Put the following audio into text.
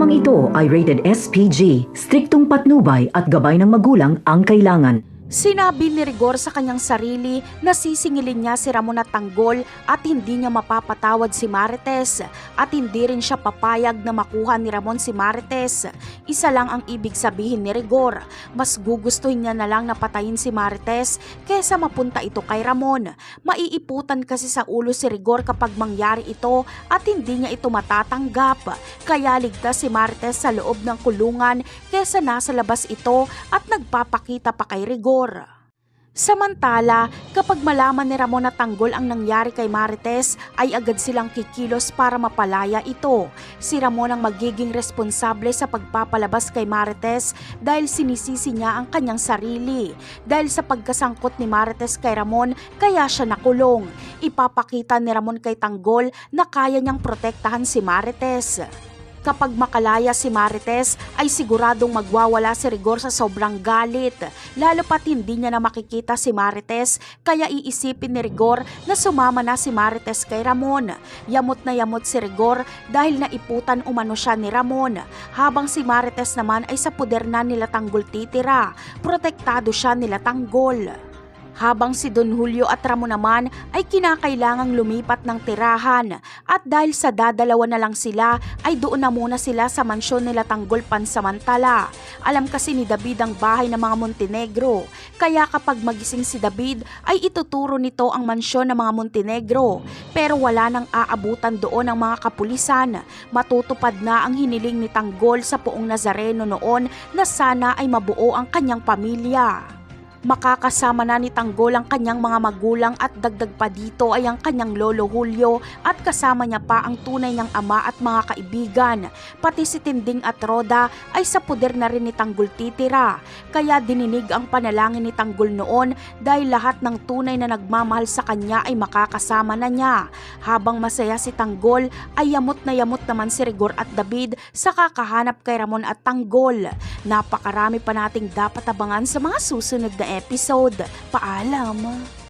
Programang ito ay rated SPG, striktong patnubay at gabay ng magulang ang kailangan. Sinabi ni Rigor sa kanyang sarili na sisingilin niya si Ramon at Tanggol at hindi niya mapapatawad si Marites at hindi rin siya papayag na makuha ni Ramon si Marites. Isa lang ang ibig sabihin ni Rigor, mas gugustuhin niya na lang na patayin si Marites kesa mapunta ito kay Ramon. Maiiputan kasi sa ulo si Rigor kapag mangyari ito at hindi niya ito matatanggap. Kaya ligtas si Marites sa loob ng kulungan kesa nasa labas ito at nagpapakita pa kay Rigor. Samantala, kapag malaman ni Ramon at Tanggol ang nangyari kay Marites, ay agad silang kikilos para mapalaya ito. Si Ramon ang magiging responsable sa pagpapalabas kay Marites dahil sinisisi niya ang kanyang sarili. Dahil sa pagkasangkot ni Marites kay Ramon, kaya siya nakulong. Ipapakita ni Ramon kay Tanggol na kaya niyang protektahan si Marites. Kapag makalaya si Marites ay siguradong magwawala si Rigor sa sobrang galit. Lalo pat hindi niya na makikita si Marites kaya iisipin ni Rigor na sumama na si Marites kay Ramon. Yamot na yamot si Rigor dahil naiputan umano siya ni Ramon. Habang si Marites naman ay sa puder na nila Tanggol titira. Protektado siya nila Tanggol. Habang si Don Julio at Ramon naman ay kinakailangang lumipat ng tirahan at dahil sa dadalawa na lang sila ay doon na muna sila sa mansyon nila Tanggol pansamantala. Alam kasi ni David ang bahay ng mga Montenegro kaya kapag magising si David ay ituturo nito ang mansyon ng mga Montenegro pero wala nang aabutan doon ang mga kapulisan. Matutupad na ang hiniling ni Tanggol sa Poong Nazareno noon na sana ay mabuo ang kanyang pamilya. Makakasama na ni Tanggol ang kanyang mga magulang at dagdag pa dito ay ang kanyang lolo Julio at kasama niya pa ang tunay niyang ama at mga kaibigan. Pati si Tinding at Roda ay sa puder na rin ni Tanggol titira. Kaya dininig ang panalangin ni Tanggol noon dahil lahat ng tunay na nagmamahal sa kanya ay makakasama na niya. Habang masaya si Tanggol ay yamot naman si Rigor at David sa kakahanap kay Ramon at Tanggol. Napakarami pa nating dapat abangan sa mga susunod na episode. Paalam!